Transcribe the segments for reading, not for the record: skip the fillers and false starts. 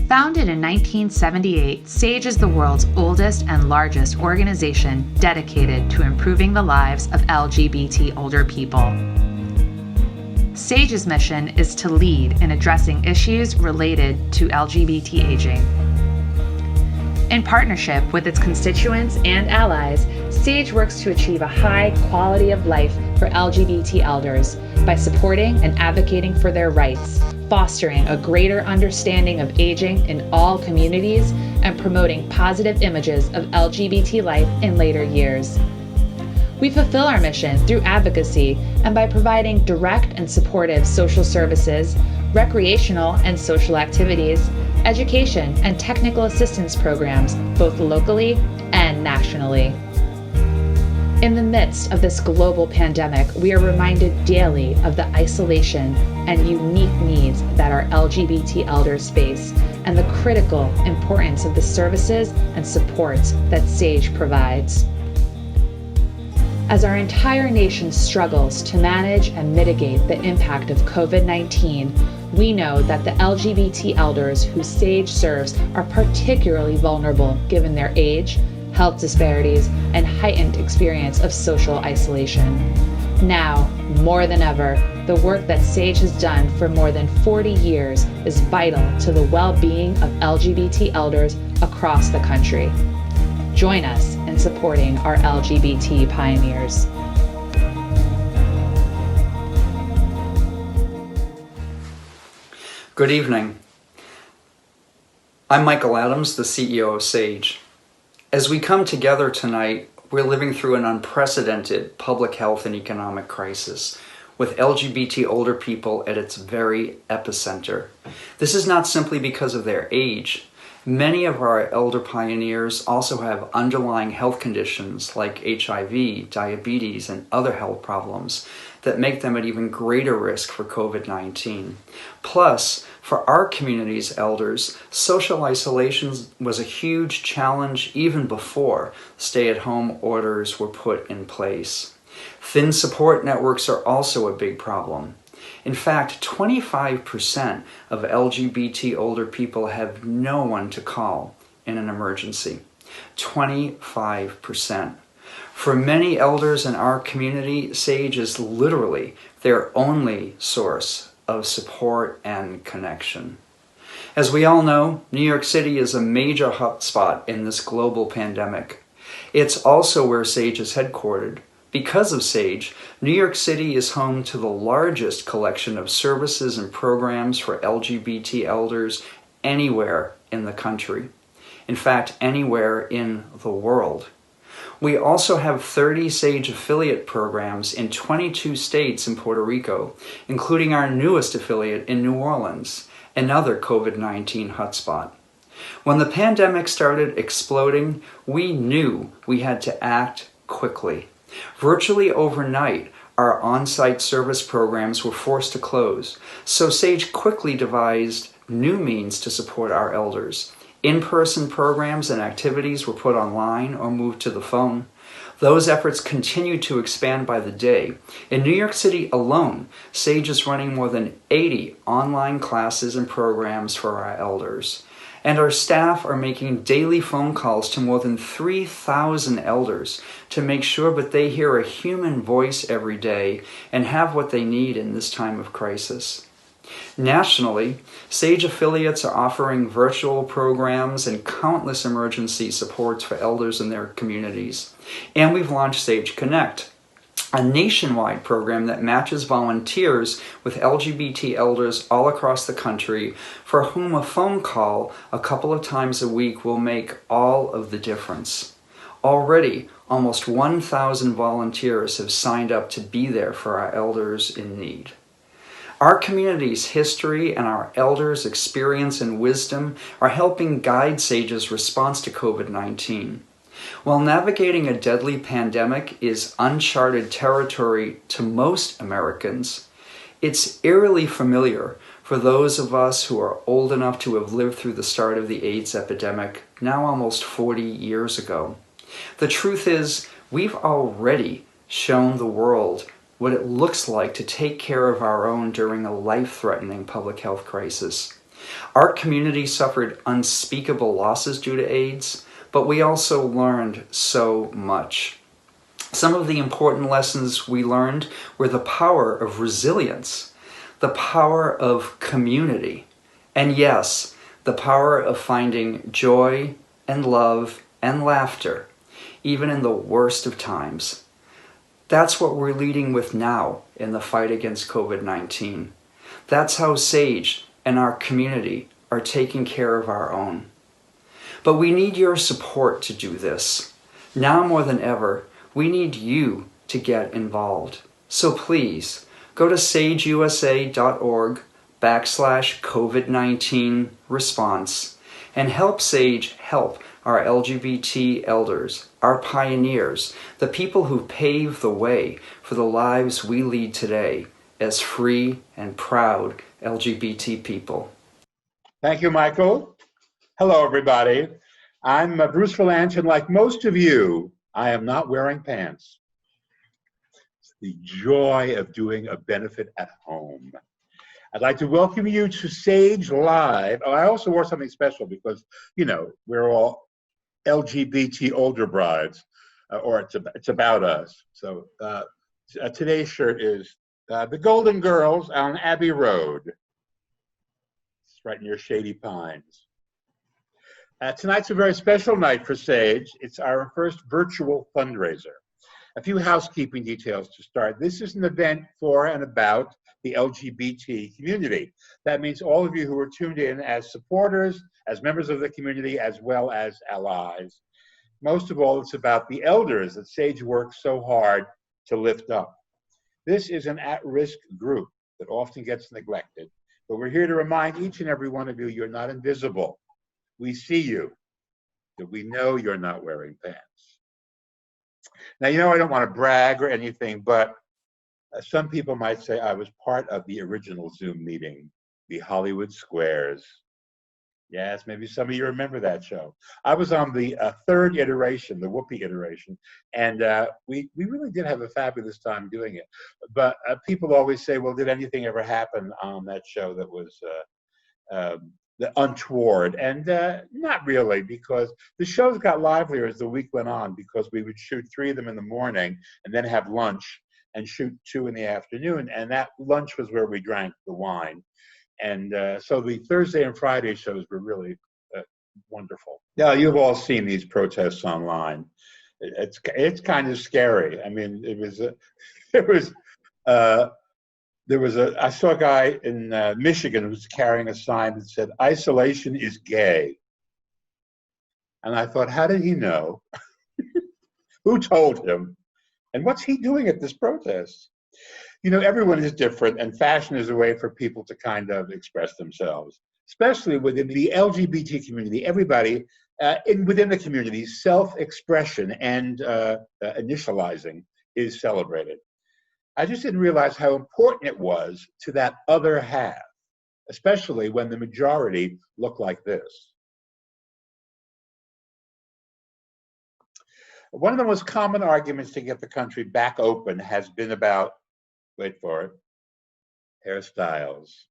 Founded in 1978, SAGE is the world's oldest and largest organization dedicated to improving the lives of LGBT older people. SAGE's mission is to lead in addressing issues related to LGBT aging. In partnership with its constituents and allies, SAGE works to achieve a high quality of life for LGBT elders by supporting and advocating for their rights, fostering a greater understanding of aging in all communities, and promoting positive images of LGBT life in later years. We fulfill our mission through advocacy and by providing direct and supportive social services, recreational and social activities, education and technical assistance programs, both locally and nationally. In the midst of this global pandemic, we are reminded daily of the isolation and unique needs that our LGBT elders face and the critical importance of the services and supports that SAGE provides. As our entire nation struggles to manage and mitigate the impact of COVID-19, we know that the LGBT elders who SAGE serves are particularly vulnerable given their age, health disparities, and heightened experience of social isolation. Now, more than ever, the work that SAGE has done for more than 40 years is vital to the well-being of LGBT elders across the country. Join us in supporting our LGBT pioneers. Good evening. I'm Michael Adams, the CEO of SAGE. As we come together tonight, we're living through an unprecedented public health and economic crisis, with LGBT older people at its very epicenter. This is not simply because of their age. Many of our elder pioneers also have underlying health conditions like HIV, diabetes, and other health problems that make them at even greater risk for COVID-19. Plus, for our community's elders, social isolation was a huge challenge even before stay-at-home orders were put in place. Thin support networks are also a big problem. In fact, 25% of LGBT older people have no one to call in an emergency. 25%. For many elders in our community, SAGE is literally their only source of support and connection. As we all know, New York City is a major hotspot in this global pandemic. It's also where SAGE is headquartered. Because of SAGE, New York City is home to the largest collection of services and programs for LGBT elders anywhere in the country. In fact, anywhere in the world. We also have 30 SAGE affiliate programs in 22 states in Puerto Rico, including our newest affiliate in New Orleans, another COVID-19 hotspot. When the pandemic started exploding, we knew we had to act quickly. Virtually overnight, our on-site service programs were forced to close, so SAGE quickly devised new means to support our elders. In-person programs and activities were put online or moved to the phone. Those efforts continue to expand by the day. In New York City alone, SAGE is running more than 80 online classes and programs for our elders. And our staff are making daily phone calls to more than 3,000 elders to make sure that they hear a human voice every day and have what they need in this time of crisis. Nationally, SAGE affiliates are offering virtual programs and countless emergency supports for elders in their communities. And we've launched SAGE Connect, a nationwide program that matches volunteers with LGBT elders all across the country for whom a phone call a couple of times a week will make all of the difference. Already, almost 1,000 volunteers have signed up to be there for our elders in need. Our community's history and our elders' experience and wisdom are helping guide SAGE's response to COVID-19. While navigating a deadly pandemic is uncharted territory to most Americans, it's eerily familiar for those of us who are old enough to have lived through the start of the AIDS epidemic, now almost 40 years ago. The truth is, we've already shown the world what it looks like to take care of our own during a life-threatening public health crisis. Our community suffered unspeakable losses due to AIDS, but we also learned so much. Some of the important lessons we learned were the power of resilience, the power of community, and yes, the power of finding joy and love and laughter, even in the worst of times. That's what we're leading with now in the fight against COVID-19. That's how SAGE and our community are taking care of our own. But we need your support to do this. Now more than ever, we need you to get involved. So please, go to sageusa.org/COVID-19 response and help SAGE help our LGBT elders, our pioneers, the people who pave the way for the lives we lead today as free and proud LGBT people. Thank you, Michael. Hello, everybody. I'm Bruce Vilanch, and like most of you, I am not wearing pants. It's the joy of doing a benefit at home. I'd like to welcome you to SAGELive. Oh, I also wore something special because, you know, we're all LGBT older brides, or it's about us. So today's shirt is the Golden Girls on Abbey Road. It's right near Shady Pines. Tonight's a very special night for SAGE. It's our first virtual fundraiser. A few housekeeping details to start. This is an event for and about the LGBT community. That means all of you who are tuned in as supporters, as members of the community, as well as allies. Most of all, it's about the elders that SAGE works so hard to lift up. This is an at-risk group that often gets neglected, but we're here to remind each and every one of you, you're not invisible. We see you, that we know you're not wearing pants. Now, you know, I don't want to brag or anything, but some people might say I was part of the original Zoom meeting, the Hollywood Squares. Yes, maybe some of you remember that show. I was on the third iteration, the Whoopi iteration, and we really did have a fabulous time doing it. But people always say, well, did anything ever happen on that show that was the untoward? And not really, because the shows got livelier as the week went on, because we would shoot 3 of them in the morning and then have lunch and shoot 2 in the afternoon. And that lunch was where we drank the wine. And so the Thursday and Friday shows were really wonderful. Now, you've all seen these protests online. It's kind of scary. I mean, I saw a guy in Michigan who was carrying a sign that said, "Isolation is gay." And I thought, how did he know? Who told him? And what's he doing at this protest? You know, everyone is different, and fashion is a way for people to kind of express themselves, especially within the LGBT community. Everybody within the community, self-expression and initializing is celebrated. I just didn't realize how important it was to that other half, especially when the majority look like this. One of the most common arguments to get the country back open has been about, wait for it, hairstyles.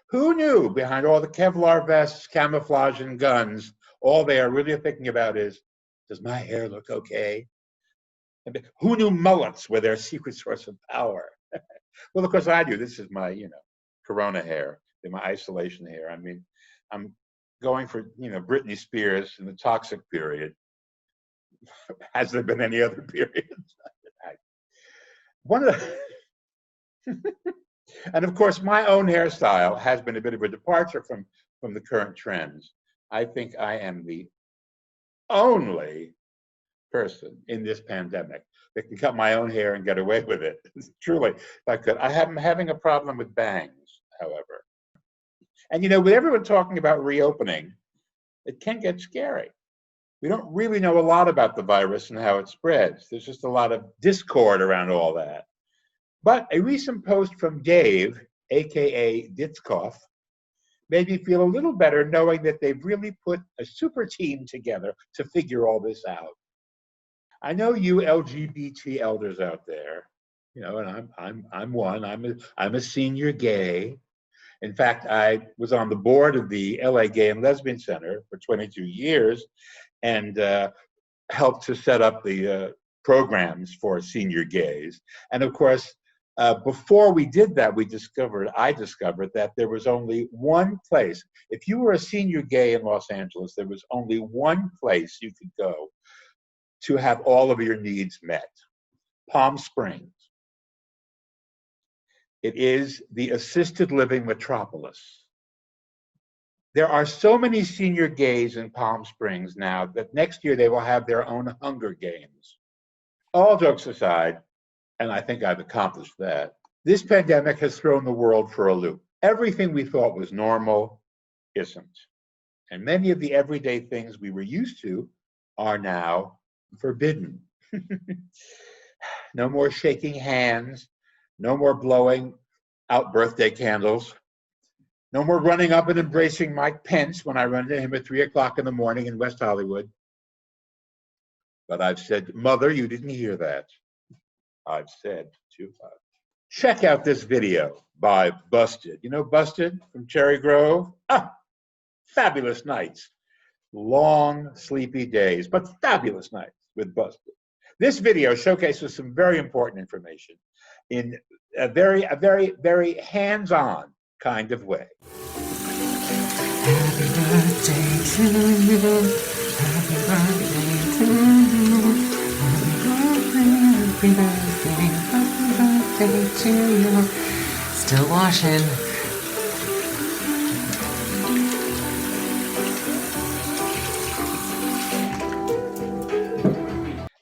Who knew behind all the Kevlar vests, camouflage, and guns, all they are really thinking about is, does my hair look okay? Who knew mullets were their secret source of power? Well, of course I do. This is my, Corona hair, my isolation hair. I mean, I'm going for, Britney Spears in the toxic period. Has there been any other periods? One of the, and of course, my own hairstyle has been a bit of a departure from the current trends. I think I am the only person in this pandemic that can cut my own hair and get away with it. Truly, if I could. I'm having a problem with bangs, however. And with everyone talking about reopening, it can get scary. We don't really know a lot about the virus and how it spreads. There's just a lot of discord around all that. But a recent post from Dave, aka Ditzkoff, made me feel a little better knowing that they've really put a super team together to figure all this out. I know you LGBT elders out there, and I'm one. I'm a senior gay. In fact, I was on the board of the LA Gay and Lesbian Center for 22 years, and helped to set up the programs for senior gays. And of course, before we did that, I discovered that there was only one place. If you were a senior gay in Los Angeles, there was only one place you could go to have all of your needs met: Palm Springs. It is the assisted living metropolis. There are so many senior gays in Palm Springs now that next year they will have their own Hunger Games. All jokes aside, and I think I've accomplished that, this pandemic has thrown the world for a loop. Everything we thought was normal isn't. And many of the everyday things we were used to are now forbidden. No more shaking hands, no more blowing out birthday candles, no more running up and embracing Mike Pence when I run into him at 3 o'clock in the morning in West Hollywood. But I've said, Mother, you didn't hear that. I've said too much. Check out this video by Busted. You know Busted from Cherry Grove? Fabulous nights. Long, sleepy days, but fabulous nights with Busted. This video showcases some very important information in a very, very hands-on kind of way. Happy birthday to you. Happy birthday to you. Happy birthday, happy birthday to you. Still washing.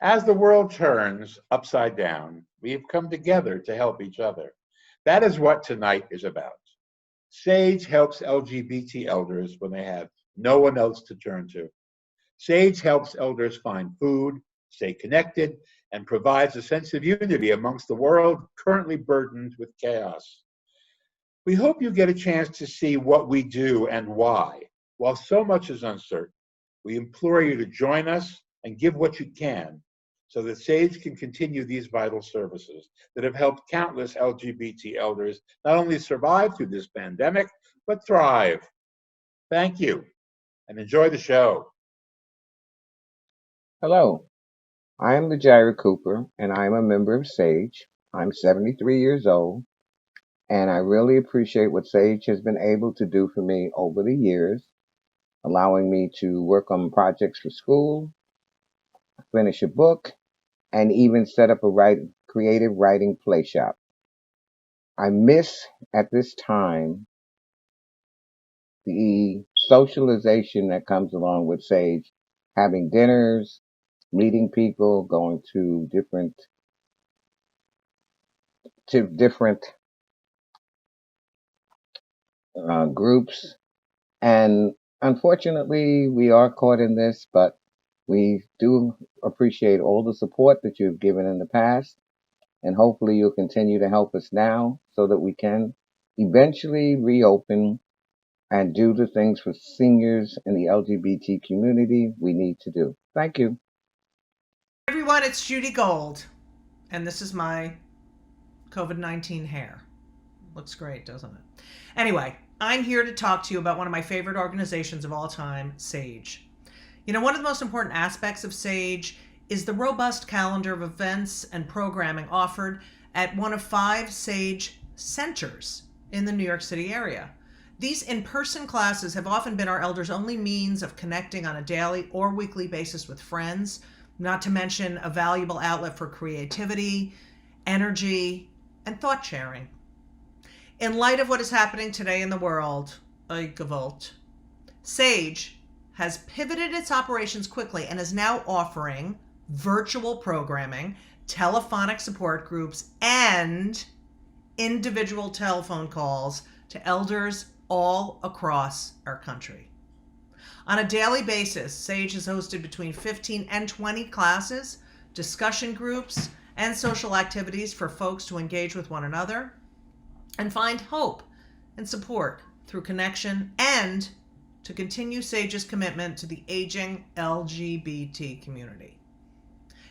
As the world turns upside down, we have come together to help each other. That is what tonight is about. SAGE helps LGBT elders when they have no one else to turn to. SAGE helps elders find food, stay connected, and provides a sense of unity amongst the world currently burdened with chaos. We hope you get a chance to see what we do and why. While so much is uncertain, we implore you to join us and give what you can so that SAGE can continue these vital services that have helped countless LGBT elders not only survive through this pandemic, but thrive. Thank you, and enjoy the show. Hello, I am the Jaira Cooper, and I am a member of SAGE. I'm 73 years old, and I really appreciate what SAGE has been able to do for me over the years, allowing me to work on projects for school, finish a book, and even set up a creative writing play shop. I miss at this time the socialization that comes along with SAGE, having dinners, meeting people, going to different groups. And unfortunately, we are caught in this, but we do appreciate all the support that you've given in the past. And hopefully you'll continue to help us now so that we can eventually reopen and do the things for seniors in the LGBT community we need to do. Thank you. Everyone, it's Judy Gold, and this is my COVID-19 hair. Looks great, doesn't it? Anyway, I'm here to talk to you about one of my favorite organizations of all time, SAGE. You know, one of the most important aspects of SAGE is the robust calendar of events and programming offered at one of 5 SAGE centers in the New York City area. These in-person classes have often been our elders' only means of connecting on a daily or weekly basis with friends, not to mention a valuable outlet for creativity, energy, and thought sharing. In light of what is happening today in the world, SAGE has pivoted its operations quickly and is now offering virtual programming, telephonic support groups, and individual telephone calls to elders all across our country. On a daily basis, SAGE has hosted between 15 and 20 classes, discussion groups, and social activities for folks to engage with one another and find hope and support through connection, and to continue SAGE's commitment to the aging LGBT community.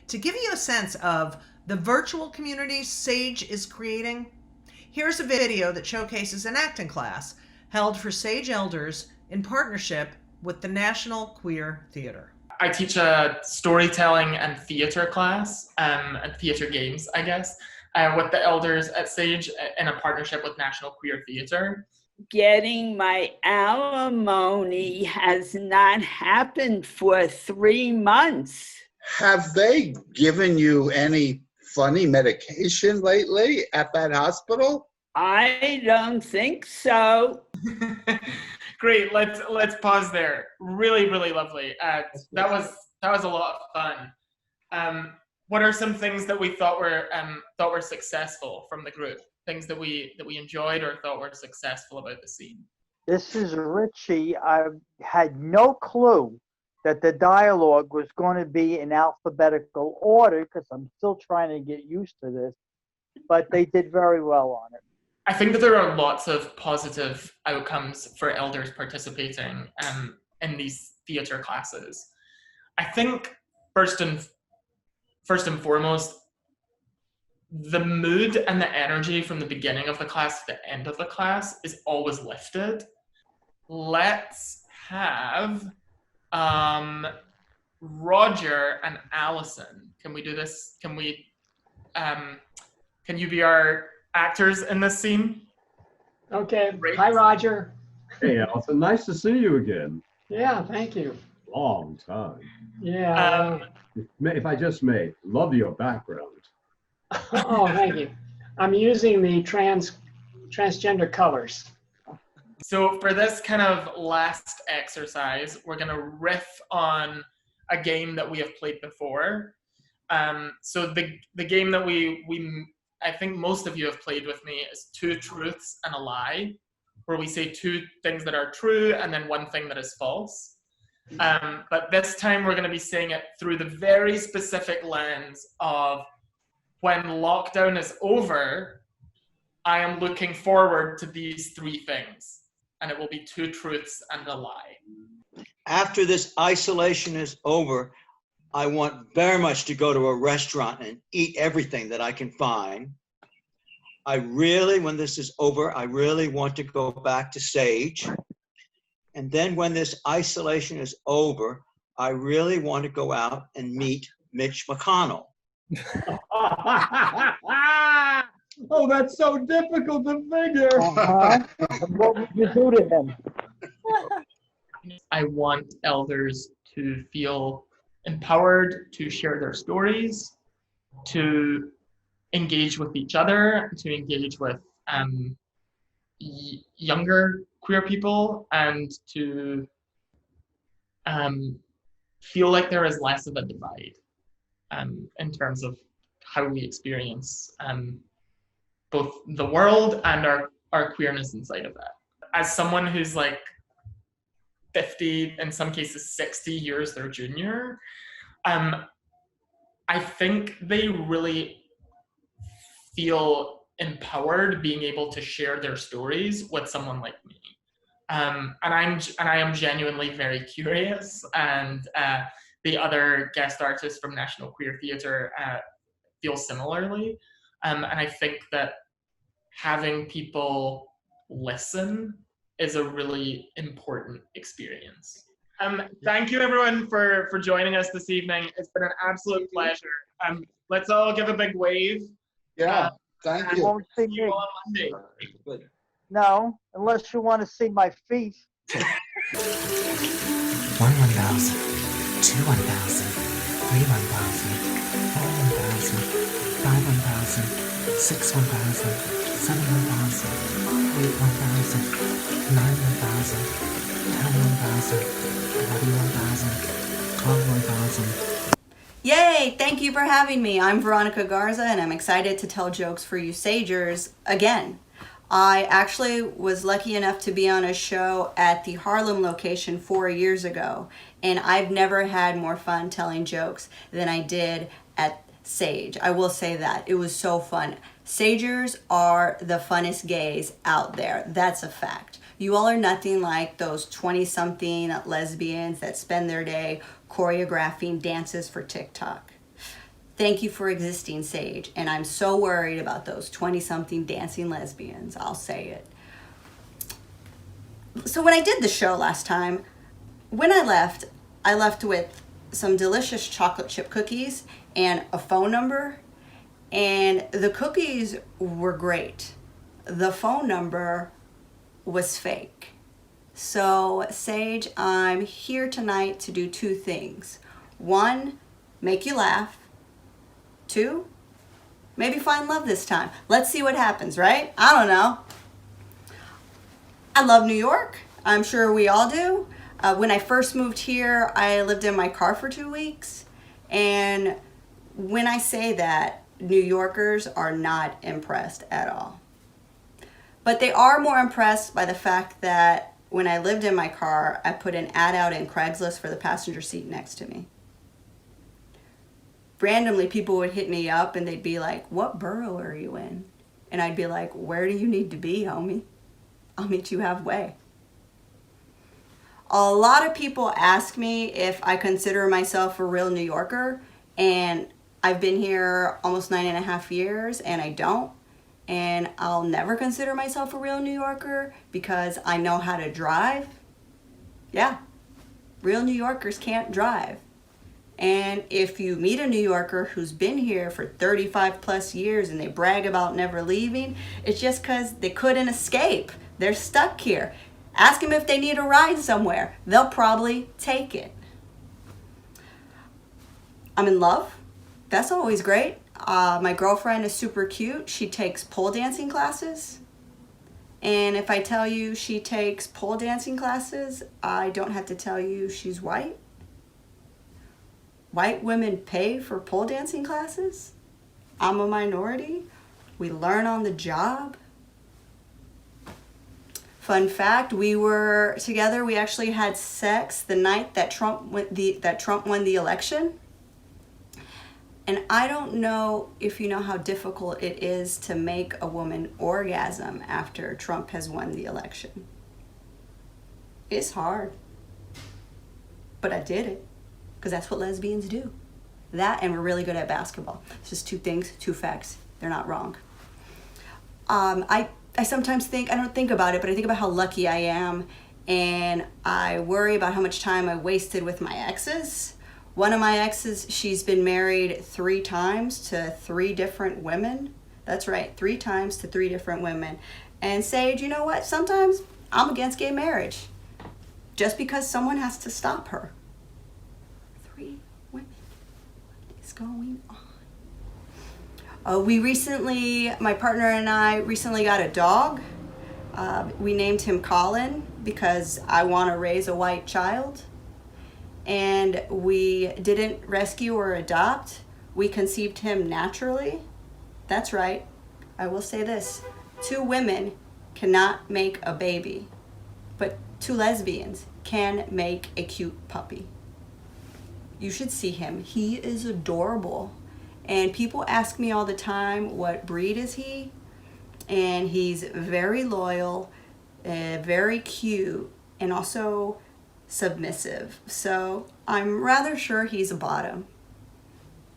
To give you a sense of the virtual community SAGE is creating, here's a video that showcases an acting class held for SAGE elders in partnership with the National Queer Theater. I teach a storytelling and theater class, and theater games, I guess, with the elders at SAGE in a partnership with National Queer Theater. Getting my alimony has not happened for 3 months. Have they given you any funny medication lately at that hospital? I don't think so. Great. Let's pause there. Really, really lovely. That was a lot of fun. What are some things that we thought were successful from the group? Things that we enjoyed or thought were successful about the scene? This is Richie. I had no clue that the dialogue was going to be in alphabetical order because I'm still trying to get used to this, but they did very well on it. I think that there are lots of positive outcomes for elders participating in these theater classes. I think first and foremost, the mood and the energy from the beginning of the class to the end of the class is always lifted. Let's have Roger and Allison. Can we do this? Can you be our actors in this scene? Okay. Great. Hi, Roger. Hey, Allison. Nice to see you again. Yeah, thank you. Long time. Yeah. If I just may, love your background. Oh, thank you. I'm using the transgender colors. So for this kind of last exercise, we're going to riff on a game that we have played before. So the game that I think most of you have played with me is 2 truths and a lie, where we say 2 things that are true and then 1 thing that is false. But this time we're going to be saying it through the very specific lens of when lockdown is over, I am looking forward to these 3 things. And it will be 2 truths and a lie. After this isolation is over, I want very much to go to a restaurant and eat everything that I can find. When this is over, I really want to go back to SAGE. And then when this isolation is over, I really want to go out and meet Mitch McConnell. Oh, that's so difficult to figure. What would you do to him? I want elders to feel empowered to share their stories, to engage with each other, to engage with younger queer people, and to feel like there is less of a divide in terms of how we experience both the world and our queerness inside of that. As someone who's like 50, in some cases 60 years their junior, I think they really feel empowered being able to share their stories with someone like me. And I am genuinely very curious, and the other guest artists from National Queer Theater feel similarly. And I think that having people listen is a really important experience. Thank you everyone for joining us this evening. It's been an absolute pleasure. Let's all give a big wave. Yeah, thank you. You won't see See you me. all on Monday. No, unless you want to see my feet. 1 1,000, 2 1,000, 3 1,000, 4 1,000, 5 1,000, 6 1,000, 7 1,000, 8 1,000, 9 1,000, 10 1,000, 11 1,000, 12 1,000. Yay! Thank you for having me. I'm Veronica Garza, and I'm excited to tell jokes for you Sagers again. I actually was lucky enough to be on a show at the Harlem location 4 years ago, and I've never had more fun telling jokes than I did at Sage. I will say that. It was so fun. Sagers are the funnest gays out there. That's a fact. You all are nothing like those 20-something lesbians that spend their day choreographing dances for TikTok. Thank you for existing, Sage. And I'm so worried about those 20-something dancing lesbians. I'll say it. So when I did the show last time, when I left with some delicious chocolate chip cookies and a phone number. And the cookies were great. The phone number was fake. So, Sage, I'm here tonight to do two things. One, make you laugh. Two, maybe find love this time. Let's see what happens, right? I don't know. I love New York. I'm sure we all do. When I first moved here, I lived in my car for 2 weeks. And when I say that, New Yorkers are not impressed at all. But they are more impressed by the fact that when I lived in my car, I put an ad out in Craigslist for the passenger seat next to me. Randomly, people would hit me up and they'd be like, "What borough are you in?" And I'd be like, "Where do you need to be, homie? I'll meet you halfway." A lot of people ask me if I consider myself a real New Yorker, and I've been here almost 9.5 years, and I don't. And I'll never consider myself a real New Yorker because I know how to drive. Yeah, real New Yorkers can't drive. And if you meet a New Yorker who's been here for 35 plus years and they brag about never leaving, it's just because they couldn't escape. They're stuck here. Ask them if they need a ride somewhere. They'll probably take it. I'm in love. That's always great. My girlfriend is super cute. She takes pole dancing classes. And if I tell you she takes pole dancing classes, I don't have to tell you she's white. White women pay for pole dancing classes. I'm a minority. We learn on the job. Fun fact, we were together. We actually had sex the night that Trump won the election. And I don't know if you know how difficult it is to make a woman orgasm after Trump has won the election. It's hard. But I did it. Because that's what lesbians do. That, and we're really good at basketball. It's just two things, two facts. They're not wrong. I sometimes think, I don't think about it, but I think about how lucky I am. And I worry about how much time I wasted with my exes. One of my exes, she's been married 3 times to 3 different women. That's right, 3 times to 3 different women. And Sage, you know what? Sometimes I'm against gay marriage. Just because someone has to stop her. 3 women. What is going on? My partner and I recently got a dog. We named him Colin because I want to raise a white child. And we didn't rescue or adopt. We conceived him naturally. That's right. I will say this. 2 women cannot make a baby, but 2 lesbians can make a cute puppy. You should see him. He is adorable. And people ask me all the time, what breed is he? And he's very loyal, very cute, and also submissive. So I'm rather sure he's a bottom.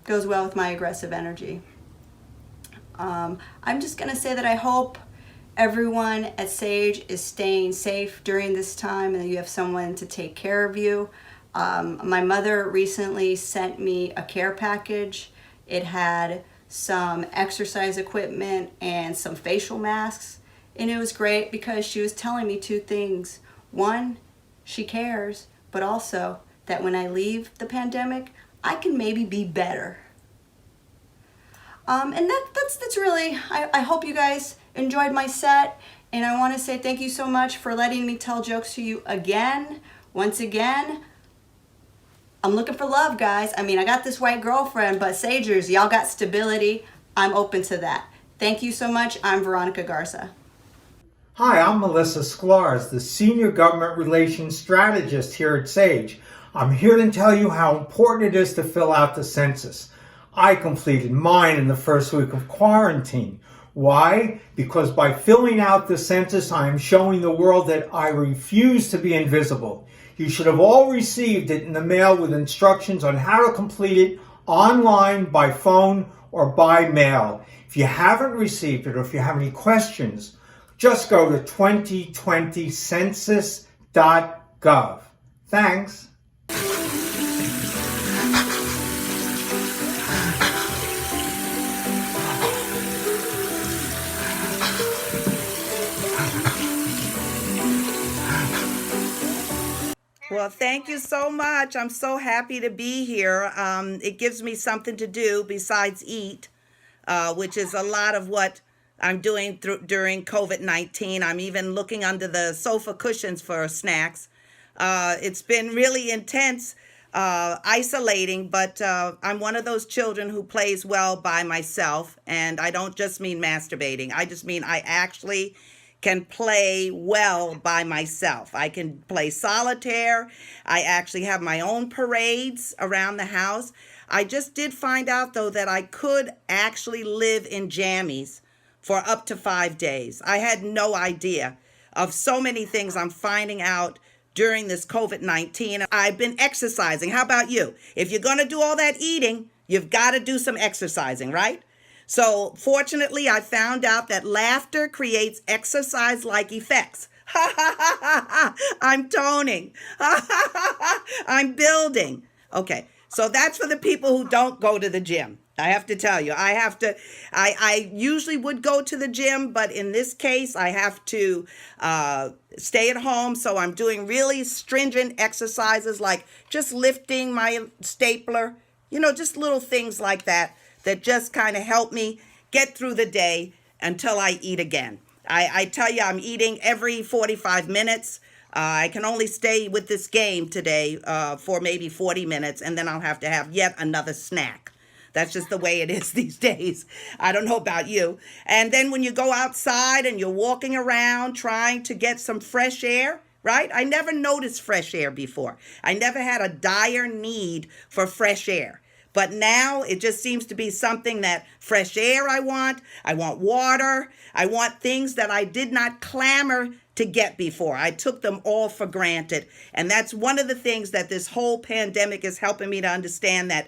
Goes well with my aggressive energy. I'm just going to say that I hope everyone at Sage is staying safe during this time and that you have someone to take care of you. My mother recently sent me a care package. It had some exercise equipment and some facial masks. And it was great because she was telling me 2 things. One, she cares, but also that when I leave the pandemic, I can maybe be better. And that's really, I hope you guys enjoyed my set. And I want to say thank you so much for letting me tell jokes to you again. Once again, I'm looking for love, guys. I mean, I got this white girlfriend, but Sagers, y'all got stability. I'm open to that. Thank you so much. I'm Veronica Garza. Hi, I'm Melissa Sklar, the Senior Government Relations Strategist here at SAGE. I'm here to tell you how important it is to fill out the census. I completed mine in the first week of quarantine. Why? Because by filling out the census, I am showing the world that I refuse to be invisible. You should have all received it in the mail with instructions on how to complete it online, by phone, or by mail. If you haven't received it or if you have any questions, just go to 2020census.gov. Thanks. Well, thank you so much. I'm so happy to be here. It gives me something to do besides eat, which is a lot of what I'm doing during COVID-19. I'm even looking under the sofa cushions for snacks. It's been really intense, isolating, but I'm one of those children who plays well by myself. And I don't just mean masturbating. I just mean I actually can play well by myself. I can play solitaire. I actually have my own parades around the house. I just did find out, though, that I could actually live in jammies for up to 5 days. I had no idea of so many things I'm finding out during this COVID-19. I've been exercising. How about you? If you're going to do all that eating, you've got to do some exercising, right? So fortunately, I found out that laughter creates exercise-like effects. Ha ha ha ha ha! I'm toning. Ha ha ha ha! I'm building. Okay, so that's for the people who don't go to the gym. I have to tell you, I usually would go to the gym, but in this case, I have to stay at home. So I'm doing really stringent exercises like just lifting my stapler, just little things like that just kind of help me get through the day until I eat again. I tell you, I'm eating every 45 minutes. I can only stay with this game today for maybe 40 minutes, and then I'll have to have yet another snack. That's just the way it is these days. I don't know about you. And then when you go outside and you're walking around trying to get some fresh air, right? I never noticed fresh air before. I never had a dire need for fresh air. But now it just seems to be something that fresh air I want water, I want things that I did not clamor to get before. I took them all for granted. And that's one of the things that this whole pandemic is helping me to understand, that,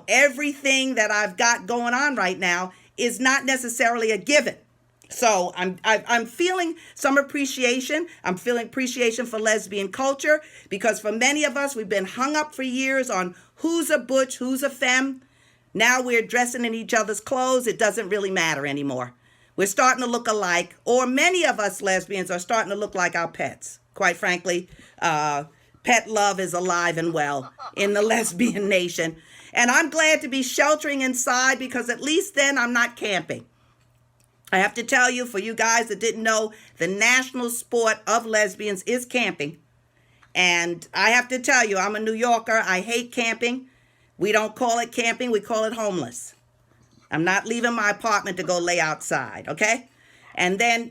everything that I've got going on right now is not necessarily a given. So I'm feeling some appreciation. I'm feeling appreciation for lesbian culture, because for many of us, we've been hung up for years on who's a butch, who's a femme. Now we're dressing in each other's clothes. It doesn't really matter anymore. We're starting to look alike, or many of us lesbians are starting to look like our pets. Quite frankly, pet love is alive and well in the lesbian nation. And I'm glad to be sheltering inside, because at least then I'm not camping. I have to tell you, for you guys that didn't know, the national sport of lesbians is camping. And I have to tell you, I'm a New Yorker. I hate camping. We don't call it camping. We call it homeless. I'm not leaving my apartment to go lay outside, okay? And then,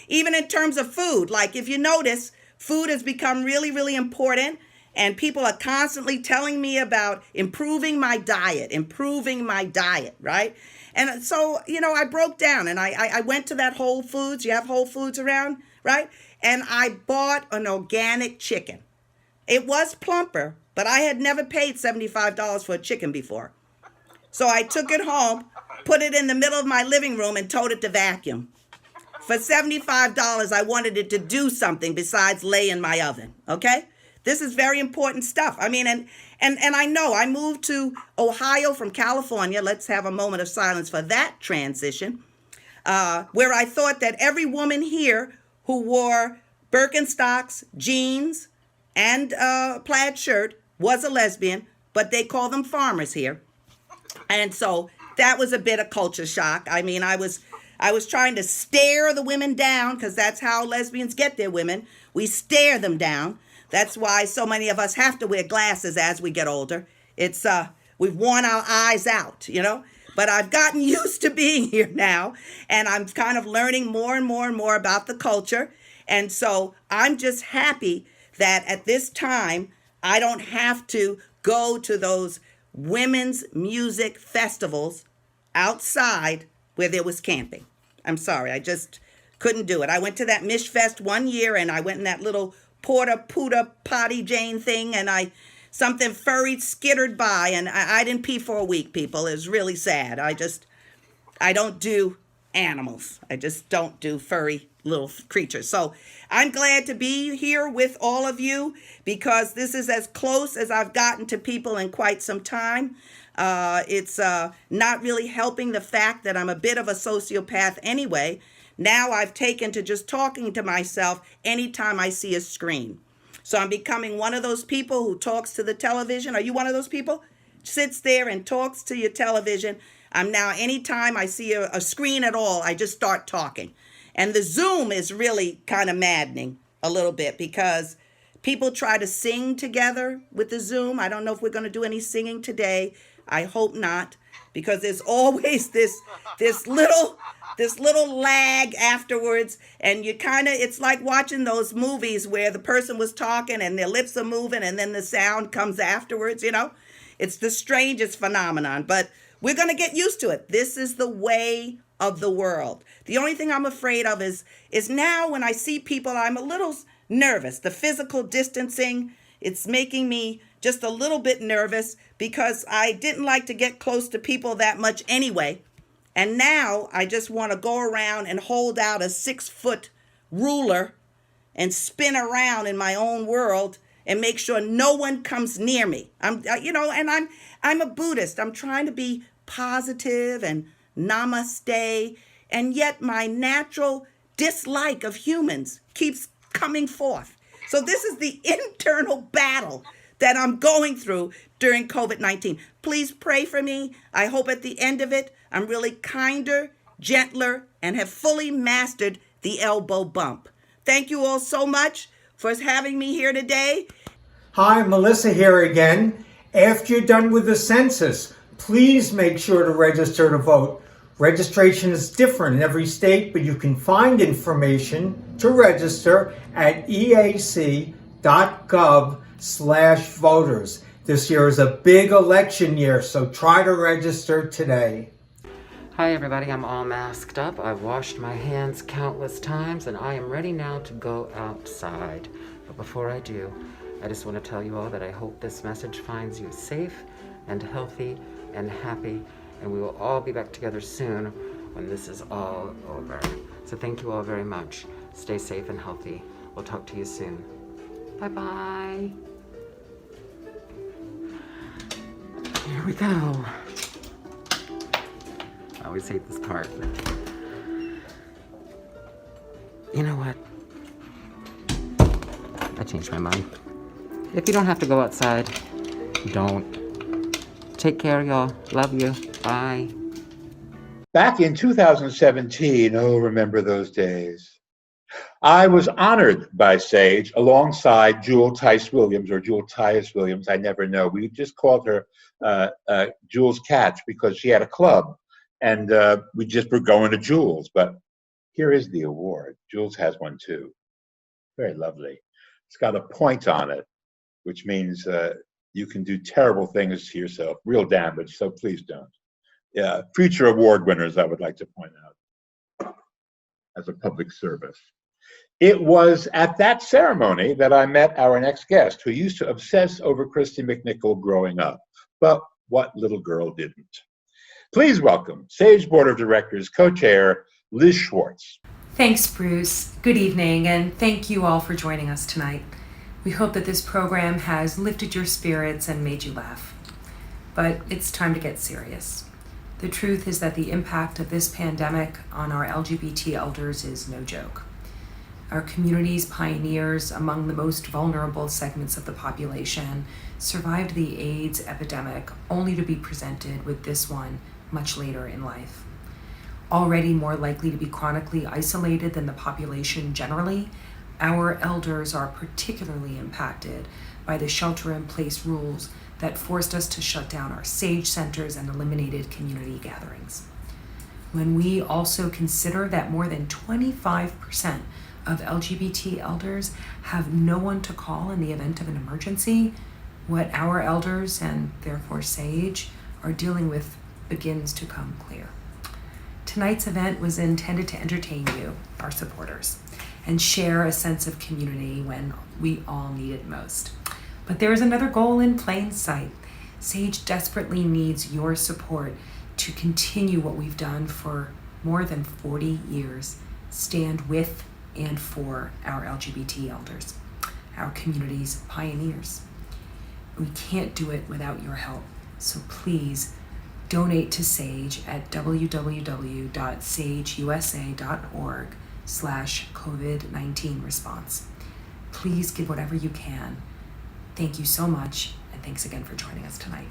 even in terms of food, like if you notice, food has become really, really important. And people are constantly telling me about improving my diet, right? And so, I broke down and I went to that Whole Foods. You have Whole Foods around, right? And I bought an organic chicken. It was plumper, but I had never paid $75 for a chicken before. So I took it home, put it in the middle of my living room, and told it to vacuum. For $75, I wanted it to do something besides lay in my oven, okay? This is very important stuff. I mean, and I know I moved to Ohio from California. Let's have a moment of silence for that transition, where I thought that every woman here who wore Birkenstocks, jeans, and a plaid shirt was a lesbian, but they call them farmers here. And so that was a bit of culture shock. I mean, I was trying to stare the women down, because that's how lesbians get their women. We stare them down. That's why so many of us have to wear glasses as we get older. It's we've worn our eyes out, But I've gotten used to being here now, and I'm kind of learning more and more and more about the culture. And so I'm just happy that at this time, I don't have to go to those women's music festivals outside where there was camping. I'm sorry, I just couldn't do it. I went to that Mish Fest one year, and I went in that little porta potty Jane thing, and I something furry skittered by, and I didn't pee for a week, people. It was really sad. I don't do animals. I just don't do furry little creatures. So I'm glad to be here with all of you because this is as close as I've gotten to people in quite some time. It's not really helping the fact that I'm a bit of a sociopath anyway. Now I've taken to just talking to myself anytime I see a screen. So I'm becoming one of those people who talks to the television. Are you one of those people? Sits there and talks to your television. I'm now, anytime I see a screen at all, I just start talking. And the Zoom is really kind of maddening a little bit because people try to sing together with the Zoom. I don't know if we're going to do any singing today. I hope not, because there's always this little lag afterwards, and you kind of, it's like watching those movies where the person was talking and their lips are moving and then the sound comes afterwards, you know. It's the strangest phenomenon, but we're going to get used to it. This is the way of the world. The only thing I'm afraid of is now when I see people, I'm a little nervous. The physical distancing, it's making me just a little bit nervous because I didn't like to get close to people that much anyway. And now I just want to go around and hold out a 6-foot ruler and spin around in my own world and make sure no one comes near me. I'm a Buddhist. I'm trying to be positive and namaste, and yet my natural dislike of humans keeps coming forth. So this is the internal battle that I'm going through during COVID-19. Please pray for me. I hope at the end of it, I'm really kinder, gentler, and have fully mastered the elbow bump. Thank you all so much for having me here today. Hi, Melissa here again. After you're done with the census, please make sure to register to vote. Registration is different in every state, but you can find information to register at eac.gov/voters. This year is a big election year, so try to register today. Hi everybody, I'm all masked up. I've washed my hands countless times and I am ready now to go outside. But before I do, I just want to tell you all that I hope this message finds you safe and healthy and happy, and we will all be back together soon when this is all over. So thank you all very much. Stay safe and healthy. We'll talk to you soon. Bye-bye. Here we go. I always hate this part. You know what? I changed my mind. If you don't have to go outside, don't. Take care, y'all. Love you. Bye. Back in 2017, oh, remember those days. I was honored by SAGE alongside Jewel Tice Williams, or Jewel Tice Williams, I never know. We just called her Jules Catch because she had a club, and we just were going to Jules. But here is the award. Jules has one too. Very lovely. It's got a point on it, which means you can do terrible things to yourself, real damage, so please don't. Yeah, future award winners, I would like to point out as a public service. It was at that ceremony that I met our next guest, who used to obsess over Christy McNichol growing up. But what little girl didn't? Please welcome SAGE Board of Directors co-chair Liz Schwartz. Thanks, Bruce. Good evening, and thank you all for joining us tonight. We hope that this program has lifted your spirits and made you laugh. But it's time to get serious. The truth is that the impact of this pandemic on our LGBT elders is no joke. Our community's pioneers among the most vulnerable segments of the population survived the AIDS epidemic only to be presented with this one much later in life. Already more likely to be chronically isolated than the population generally, our elders are particularly impacted by the shelter-in-place rules that forced us to shut down our SAGE centers and eliminated community gatherings. When we also consider that more than 25% of LGBT elders have no one to call in the event of an emergency, what our elders, and therefore SAGE, are dealing with begins to come clear. Tonight's event was intended to entertain you, our supporters, and share a sense of community when we all need it most. But there is another goal in plain sight. SAGE desperately needs your support to continue what we've done for more than 40 years. Stand with and for our LGBT elders, our community's pioneers. We can't do it without your help. So please donate to SAGE at www.sageusa.org/COVID-19 response. Please give whatever you can. Thank you so much, and thanks again for joining us tonight.